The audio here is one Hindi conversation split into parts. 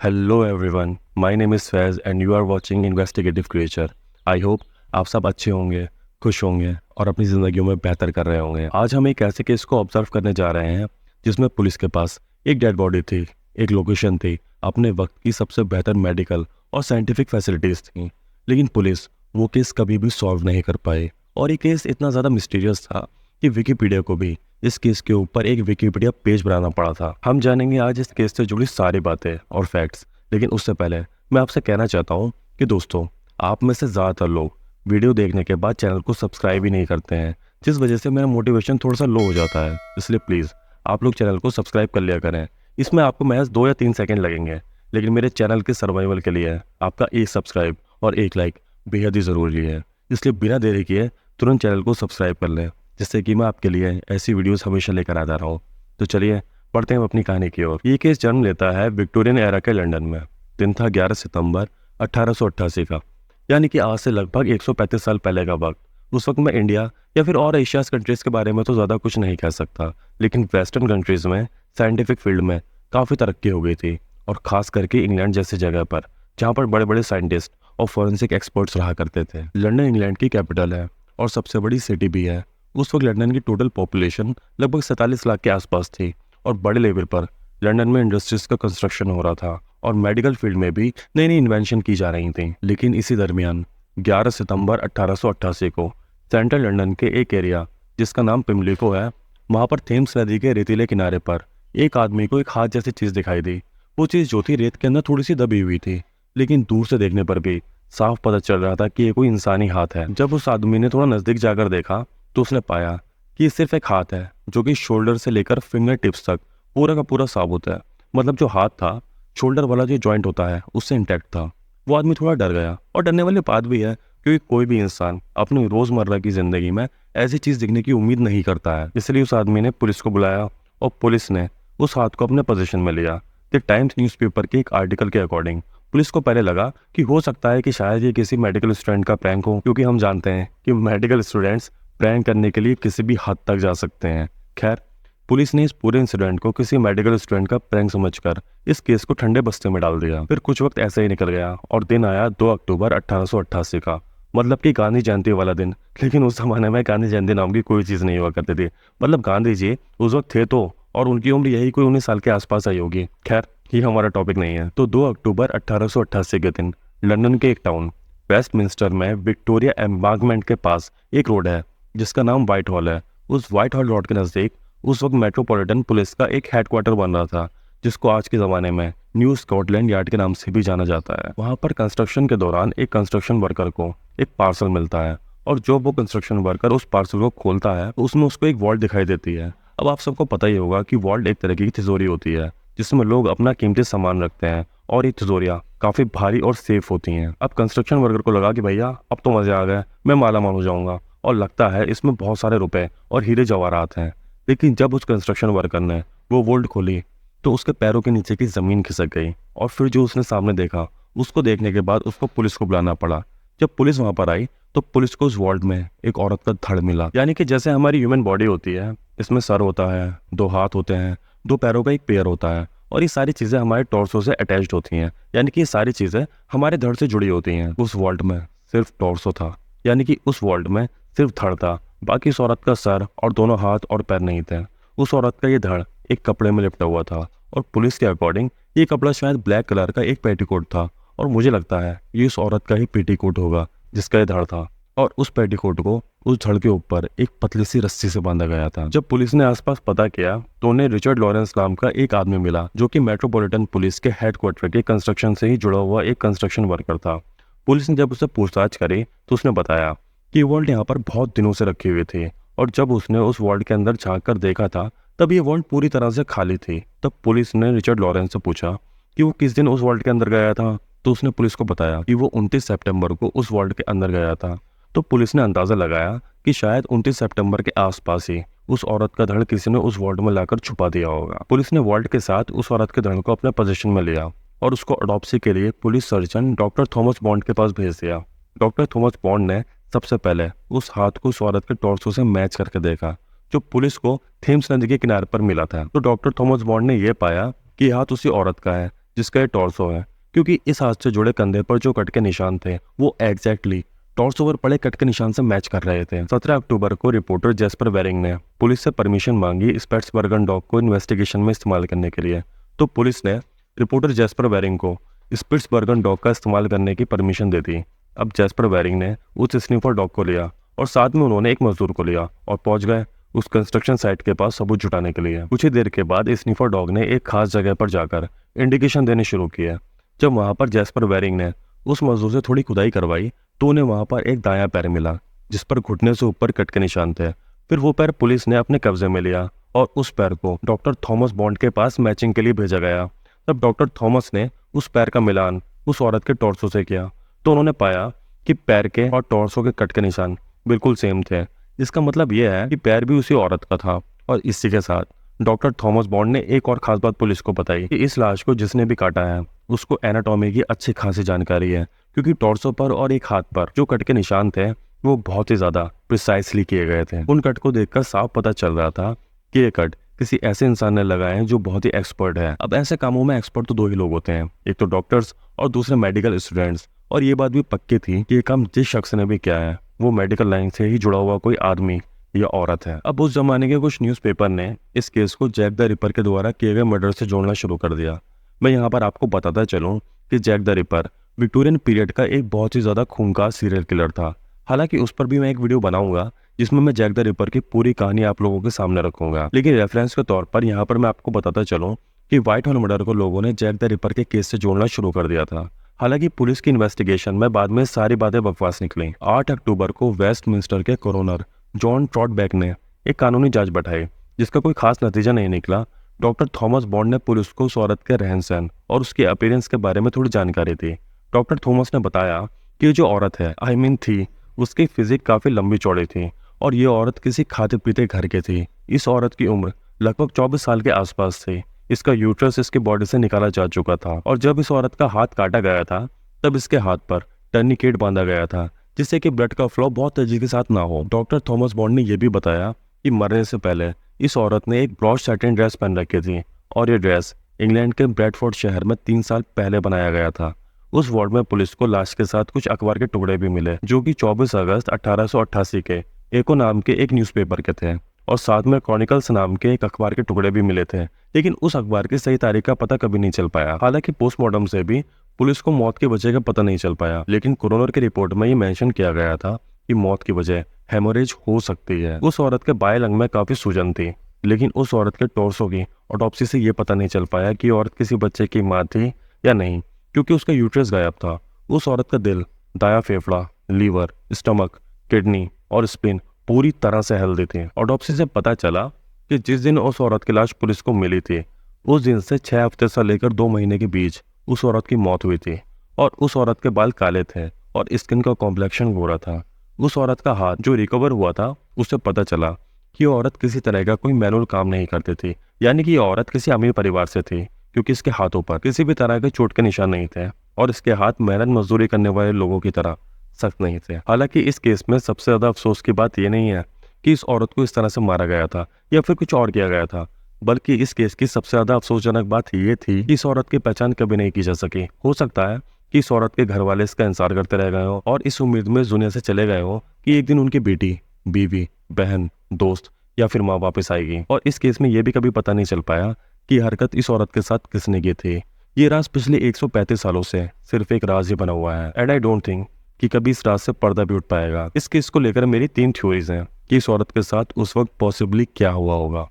Hello everyone, my name is Faiz and you are watching investigative creature. I hope आप सब अच्छे होंगे, खुश होंगे और अपनी ज़िंदगियों में बेहतर कर रहे होंगे। आज हम एक ऐसे केस को ऑब्जर्व करने जा रहे हैं जिसमें पुलिस के पास एक डेड बॉडी थी, एक लोकेशन थी, अपने वक्त की सबसे बेहतर मेडिकल और साइंटिफिक फैसिलिटीज़ थी, लेकिन पुलिस वो केस कभी भी सॉल्व नहीं कर पाई। और ये केस इतना ज़्यादा मिस्टीरियस था कि विकीपीडिया को भी इस केस के ऊपर एक विकिपीडिया पेज बनाना पड़ा था। हम जानेंगे आज इस केस से जुड़ी सारी बातें और फैक्ट्स, लेकिन उससे पहले मैं आपसे कहना चाहता हूँ कि दोस्तों, आप में से ज़्यादातर लोग वीडियो देखने के बाद चैनल को सब्सक्राइब ही नहीं करते हैं, जिस वजह से मेरा मोटिवेशन थोड़ा सा लो हो जाता है। इसलिए प्लीज़ आप लोग चैनल को सब्सक्राइब कर लिया करें। इसमें आपको महज 2 या 3 सेकेंड लगेंगे, लेकिन मेरे चैनल के सर्वाइवल के लिए आपका एक सब्सक्राइब और एक लाइक बेहद ही ज़रूरी है। इसलिए बिना देरी किए तुरंत चैनल को सब्सक्राइब कर लें, जिससे कि मैं आपके लिए ऐसी वीडियोस हमेशा लेकर आता रहा हूँ। तो चलिए पढ़ते हैं अपनी कहानी की ओर। ये केस जन्म लेता है विक्टोरियन एरा के लंदन में। दिन था 11 सितंबर 1888 का, यानी कि आज से लगभग 135 साल पहले का वक्त। उस वक्त मैं इंडिया या फिर और एशियाज कंट्रीज़ के बारे में तो ज़्यादा कुछ नहीं कह सकता, लेकिन वेस्टर्न कंट्रीज़ में साइंटिफिक फील्ड में काफ़ी तरक्की हो गई थी, और ख़ास करके इंग्लैंड जैसी जगह पर जहाँ पर बड़े बड़े साइंटिस्ट और फॉरेंसिक एक्सपर्ट्स रहा करते थे। लंदन इंग्लैंड की कैपिटल है और सबसे बड़ी सिटी भी है। उस वक्त लंदन की टोटल पॉपुलेशन लगभग 47 लाख के आसपास थी, और बड़े लेवल पर लंदन में इंडस्ट्रीज का कंस्ट्रक्शन हो रहा था और मेडिकल फील्ड में भी नई नई इन्वेंशन की जा रही थी। लेकिन इसी दरमियान 11 सितंबर 1888 को सेंट्रल लंदन के एक एरिया जिसका नाम पिमलिको है, वहाँ पर थेम्स नदी के रेतीले किनारे पर एक आदमी को एक हाथ जैसी चीज़ दिखाई दी। वो चीज़ जो थी रेत के अंदर थोड़ी सी दबी हुई थी, लेकिन दूर से देखने पर भी साफ पता चल रहा था कि ये कोई इंसानी हाथ है। जब उस आदमी ने थोड़ा नज़दीक जाकर देखा तो उसने पाया कि ये सिर्फ एक हाथ है, जो कि शोल्डर से लेकर फिंगर टिप्स तक पूरा का पूरा साबुत है। मतलब जो हाथ था, शोल्डर वाला जो जॉइंट होता है, उससे इंटैक्ट था। वो आदमी थोड़ा डर गया, और डरने वाली बात भी है क्योंकि कोई भी इंसान अपनी रोज़मर्रा की ज़िंदगी में ऐसी चीज़ दिखने की उम्मीद नहीं करता है। इसलिए उस आदमी ने पुलिस को बुलाया और पुलिस ने उस हाथ को अपने पोजीशन में लिया। द टाइम्स न्यूज़पेपर के एक आर्टिकल के अकॉर्डिंग पुलिस को पहले लगा कि हो सकता है कि शायद ये किसी मेडिकल स्टूडेंट का प्रैंक हो, क्योंकि हम जानते हैं कि मेडिकल स्टूडेंट्स प्रैंक करने के लिए किसी भी हद तक जा सकते हैं। खैर, पुलिस ने इस पूरे इंसिडेंट को किसी मेडिकल स्टूडेंट का प्रैंक समझकर इस केस को ठंडे बस्ते में डाल दिया। फिर कुछ वक्त ऐसे ही निकल गया और दिन आया 2 अक्टूबर 1888 का, मतलब कि गांधी जयंती वाला दिन। लेकिन उस जमाने में गांधी जयंती नाम की कोई चीज़ नहीं हुआ करती थी। मतलब गांधी जी उस वक्त थे तो, और उनकी उम्र यही कोई 19 साल के आसपास आई होगी। खैर, ये हमारा टॉपिक नहीं है। तो 2 अक्टूबर 1888 के दिन लंदन के एक टाउन वेस्टमिंस्टर में विक्टोरिया एम्बांकमेंट के पास एक रोड है जिसका नाम व्हाइट हॉल है। उस व्हाइट हॉल रोड के नज़दीक उस वक्त मेट्रोपॉलिटन पुलिस का एक हेडक्वार्टर बन रहा था, जिसको आज के ज़माने में न्यू स्कॉटलैंड यार्ड के नाम से भी जाना जाता है। वहाँ पर कंस्ट्रक्शन के दौरान एक कंस्ट्रक्शन वर्कर को एक पार्सल मिलता है, और जो वो कंस्ट्रक्शन वर्कर उस पार्सल को खोलता है तो उसमें उसको एक वॉल्ट दिखाई देती है। अब आप सबको पता ही होगा कि वॉल्ट एक तरह की तिजोरी होती है जिसमें लोग अपना कीमती सामान रखते हैं, और ये तिजोरियाँ काफ़ी भारी और सेफ होती हैं। अब कंस्ट्रक्शन वर्कर को लगा कि भैया अब तो मज़े आ गए, मैं माला माल हो जाऊंगा, और लगता है इसमें बहुत सारे रुपए और हीरे जवाहरात हैं। लेकिन जब उस कंस्ट्रक्शन वर्कर ने वो वोल्ट खोली तो उसके पैरों के नीचे की ज़मीन खिसक गई, और फिर जो उसने सामने देखा, उसको देखने के बाद उसको पुलिस को बुलाना पड़ा। जब पुलिस वहाँ पर आई तो पुलिस को उस वॉल्ट में एक औरत का धड़ मिला। यानी कि जैसे हमारी ह्यूमन बॉडी होती है, इसमें सर होता है, 2 हाथ होते हैं, 2 पैरों का एक पेयर होता है, और ये सारी चीज़ें हमारे टॉर्सो से अटैच्ड होती हैं। यानी कि ये सारी चीज़ें हमारे धड़ से जुड़ी होती हैं। उस वॉल्ट में सिर्फ टॉर्सो था, यानी कि उस वॉल्ट में सिर्फ धड़ था। बाकी उस औरत का सर और दोनों हाथ और पैर नहीं थे। उस औरत का ये धड़ एक कपड़े में लिपटा हुआ था, और पुलिस के अकॉर्डिंग ये कपड़ा शायद ब्लैक कलर का एक पेटीकोट था, और मुझे लगता है ये उस औरत का ही पेटीकोट होगा जिसका ये धड़ था। और उस पेटीकोट को उस धड़ के ऊपर एक पतली सी रस्सी से बांधा गया था। जब पुलिस ने आसपास पता किया तो उन्हें रिचर्ड लॉरेंस नाम का एक आदमी मिला, जो कि मेट्रोपॉलिटन पुलिस के हेडक्वार्टर के कंस्ट्रक्शन से ही जुड़ा हुआ एक कंस्ट्रक्शन वर्कर था। पुलिस ने जब उससे पूछताछ करी तो उसने बताया कि वॉल्ट यहाँ पर बहुत दिनों से रखी हुई थी, और जब उसने उस वॉल्ट के अंदर झांक कर देखा था तब ये वॉल्ट पूरी तरह से खाली थी। तब पुलिस ने रिचर्ड लॉरेंस से पूछा कि वो किस दिन उस वॉल्ट के अंदर गया था, तो उसने पुलिस को बताया कि वो 29 सितंबर को उस वॉल्ट के अंदर गया था। तो पुलिस ने अंदाज़ा लगाया कि शायद 29 सितंबर के आसपास ही उस औरत का धड़ किसी ने उस वॉल्ट में लाकर छुपा दिया होगा। पुलिस ने वॉल्ट के साथ उस औरत के धड़ को अपने पोजीशन में लिया और उसको ऑटोप्सी के लिए police surgeon doctor Thomas bond के पास भेज दिया। डॉक्टर थॉमस बॉन्ड ने सबसे पहले उस हाथ को उस औरत के टॉर्सो से मैच करके देखा, जो पुलिस को थेम्स नदी के किनारे पर मिला था। तो डॉक्टर थॉमस बॉन्ड ने यह पाया कि हाथ उसी औरत का है जिसका ये टॉर्सो है, क्योंकि इस हाथ से जुड़े कंधे पर जो कट के निशान थे वो एग्जैक्टली टॉर्सो पर पड़े कट के निशान से मैच कर रहे थे। 17 अक्टूबर को रिपोर्टर जेस्पर वेरिंग ने पुलिस से परमिशन मांगी स्पिट्सबर्गन डॉग को इन्वेस्टिगेशन में इस्तेमाल करने के लिए। तो पुलिस ने रिपोर्टर जेस्पर वेरिंग को स्पिट्सबर्गन डॉग का इस्तेमाल करने की परमिशन दे दी। अब जेस्पर वेरिंग ने उस स्निफर डॉग को लिया और साथ में उन्होंने एक मजदूर को लिया और पहुंच गए उस कंस्ट्रक्शन साइट के पास सबूत जुटाने के लिए। कुछ ही देर के बाद स्निफर डॉग ने एक खास जगह पर जाकर इंडिकेशन देने शुरू किए। जब वहां पर जेस्पर वेरिंग ने उस मजदूर से थोड़ी खुदाई करवाई तो उन्हें वहां पर एक दायां पैर मिला जिस पर घुटने से ऊपर कट के निशान थे। फिर वो पैर पुलिस ने अपने कब्जे में लिया और उस पैर को डॉक्टर थॉमस बॉन्ड के पास मैचिंग के लिए भेजा गया। तब डॉक्टर थॉमस ने उस पैर का मिलान उस औरत के टॉर्सो से किया तो उन्होंने पाया कि पैर के और टॉर्सो के कट के निशान बिल्कुल सेम थे। इसका मतलब यह है कि पैर भी उसी औरत का था। और इसी के साथ डॉक्टर थॉमस बॉन्ड ने एक और खास बात पुलिस को बताई कि इस लाश को जिसने भी काटा है उसको एनाटॉमी की अच्छी खासी जानकारी है, क्योंकि टॉर्सो पर और एक हाथ पर जो कट के निशान थे वो बहुत ही ज्यादा प्रिसाइसली किए गए थे। उन कट को देखकर साफ पता चल रहा था कि ये कट किसी ऐसे इंसान ने लगाए हैं जो बहुत ही एक्सपर्ट है। अब ऐसे कामों में एक्सपर्ट तो दो ही लोग होते हैं, एक तो डॉक्टर्स और दूसरे मेडिकल स्टूडेंट्स। और ये बात भी पक्की थी कि ये काम जिस शख्स ने भी किया है वो मेडिकल लाइन से ही जुड़ा हुआ कोई आदमी या औरत है। अब उस जमाने के कुछ न्यूज़पेपर ने इस केस को जैक द रिपर के द्वारा किए गए मर्डर से जोड़ना शुरू कर दिया। मैं यहाँ पर आपको बताता चलूँ कि Jack the Ripper Victorian period का एक बहुत ही ज्यादा खूंखार सीरियल किलर था। हालांकि उस पर भी मैं एक वीडियो बनाऊंगा जिसमें मैं जैक द रिपर की पूरी कहानी आप लोगों के सामने रखूंगा, लेकिन रेफरेंस के तौर पर यहाँ पर मैं आपको बताता चलूँ कि व्हाइट हॉल मर्डर को लोगों ने जैक द रिपर के केस से जोड़ना शुरू कर दिया था। हालांकि पुलिस की इन्वेस्टिगेशन में बाद में सारी बातें बकवास निकली। 8 अक्टूबर को वेस्टमिंस्टर के कोरोनर जॉन ट्रॉटबैक ने एक कानूनी जांच बैठाई जिसका कोई खास नतीजा नहीं निकला। डॉक्टर थॉमस बॉन्ड ने पुलिस को उस औरत के रहन सहन और उसके अपीयरेंस के बारे में थोड़ी जानकारी दी। डॉक्टर थॉमस ने बताया कि जो औरत है थी उसकी फिजिक काफी लंबी चौड़ी थी और ये औरत किसी खाते पीते घर की थी। इस औरत की उम्र लगभग 24 साल के आसपास थी। इसका यूट्रस इसकी बॉडी से निकाला जा चुका था और जब इस औरत का हाथ काटा गया था तब इसके हाथ पर टर्निकेट बांधा गया था जिससे कि ब्लड का फ्लो बहुत तेजी के साथ ना हो। डॉक्टर थॉमस बॉन्ड ने यह भी बताया कि मरने से पहले इस औरत ने एक ब्रॉड सैटिन ड्रेस पहन रखी थी और ये ड्रेस इंग्लैंड के ब्रैडफोर्ड शहर में 3 साल पहले बनाया गया था। उस वार्ड में पुलिस को लाश के साथ कुछ अखबार के टुकड़े भी मिले जो कि 24 अगस्त 1888 के एको नाम के एक न्यूज़पेपर के थे और साथ में क्रॉनिकल्स नाम के एक अखबार के टुकड़े भी मिले थे, लेकिन उस अखबार की सही तारीख का पता कभी नहीं चल पाया। हालांकि पोस्टमार्टम से भी पुलिस को मौत की वजह का पता नहीं चल पाया, लेकिन कोरोनर की रिपोर्ट में ये मेंशन किया गया था कि मौत की वजह हेमोरेज हो सकती है। उस औरत के बाएं लंग में काफी सूजन थी, लेकिन उस औरत के टॉर्सो की ऑटोप्सी से ये पता नहीं चल पाया कि औरत किसी बच्चे की माँ थी या नहीं, क्योंकि उसका यूट्रस गायब था। उस औरत का दिल, दायां फेफड़ा, लीवर, स्टमक, किडनी और स्प्लीन पूरी तरह से हेल्दी थे। ऑटोप्सी से पता चला कि जिस दिन उस औरत की लाश पुलिस को मिली थी उस दिन से 6 हफ्ते से लेकर 2 महीने के बीच उस औरत की मौत हुई थी और उस औरत के बाल काले थे और स्किन का कॉम्प्लेक्शन गोरा था। उस औरत का हाथ जो रिकवर हुआ था उससे पता चला कि ये औरत किसी तरह का कोई मैनुअल काम नहीं करती थी, यानी कि ये औरत किसी अमीर परिवार से थी, क्योंकि इसके हाथों पर किसी भी तरह के चोट के निशान नहीं थे और इसके हाथ मेहनत मजदूरी करने वाले लोगों की तरह सख्त नहीं थे। हालांकि इस केस में सबसे ज्यादा अफसोस की बात यह नहीं है कि इस औरत को इस तरह से मारा गया था या फिर कुछ और किया गया था, बल्कि इस केस की सबसे ज्यादा अफसोसजनक बात यह थी कि इस औरत की पहचान कभी नहीं की जा सकी। हो सकता है कि इस औरत के घर वाले इसका इंतजार करते रह गए हो और इस उम्मीद में इस दुनिया से चले गए हो कि एक दिन उनकी बेटी, बीवी, बहन, दोस्त या फिर माँ वापस आएगी। और इस केस में यह भी कभी पता नहीं चल पाया कि हरकत इस औरत के साथ किसने की थी। ये राज पिछले 135 सालों से सिर्फ एक राज ही बना हुआ है एंड आई डोंट थिंक कि कभी इस राज से पर्दा भी उठ पाएगा। इस केस को लेकर मेरी 3 थ्योरीज हैं कि इस औरत के साथ उस वक्त पॉसिबली क्या हुआ होगा।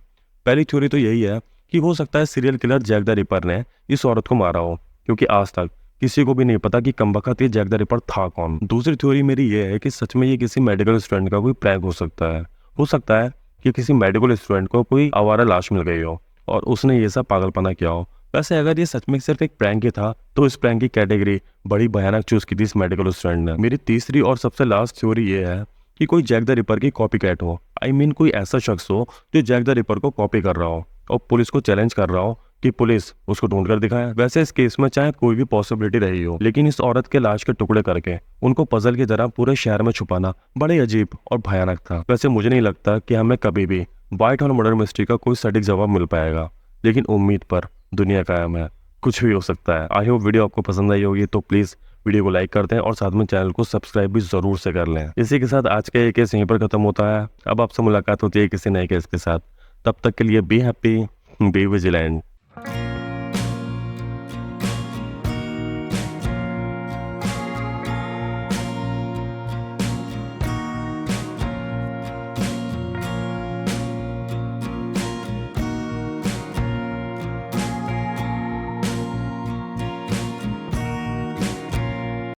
पहली थ्योरी तो यही है कि हो सकता है serial killer Jack the Ripper ने इस औरत को मारा हो, क्योंकि आज तक किसी को भी नहीं पता कि कमबख्त ये जैक द रिपर था कौन। दूसरी थ्योरी मेरी ये है कि सच में ये किसी मेडिकल स्टूडेंट का कोई प्रैंक हो सकता है। हो सकता है कि किसी मेडिकल स्टूडेंट को कोई आवारा लाश मिल गई हो और उसने ये सब पागलपना किया हो। वैसे अगर ये सच में सिर्फ एक प्रैंक ही था तो इस प्रैंक की कैटेगरी बड़ी भयानक चूज की थी इस मेडिकल स्टूडेंट ने। मेरी तीसरी और सबसे लास्ट थ्योरी ये है कि कोई जैक द रिपर की कॉपी कैट हो। आई मीन कोई ऐसा शख्स हो जो जैक द रिपर को कॉपी कर रहा हो और पुलिस को चैलेंज कर रहा हो कि पुलिस उसको ढूंढ कर दिखाए। वैसे इस केस में चाहे कोई भी पॉसिबिलिटी रही हो, लेकिन इस औरत के लाश के टुकड़े करके उनको पजल की तरह पूरे शहर में छुपाना बड़े अजीब और भयानक था। वैसे मुझे नहीं लगता कि हमें कभी भी व्हाइट हॉल मर्डर मिस्ट्री का कोई सटीक जवाब मिल पाएगा, लेकिन उम्मीद पर दुनिया कायम है। कुछ भी हो सकता है। आई होप वीडियो आपको पसंद आई होगी, तो प्लीज़ वीडियो को लाइक कर दें और साथ में चैनल को सब्सक्राइब भी ज़रूर से कर लें। इसी के साथ आज का ये केस यहीं पर ख़त्म होता है। अब आपसे मुलाकात होती है किसी नए केस के साथ। तब तक के लिए बी हैप्पी, बी विजिलेंट।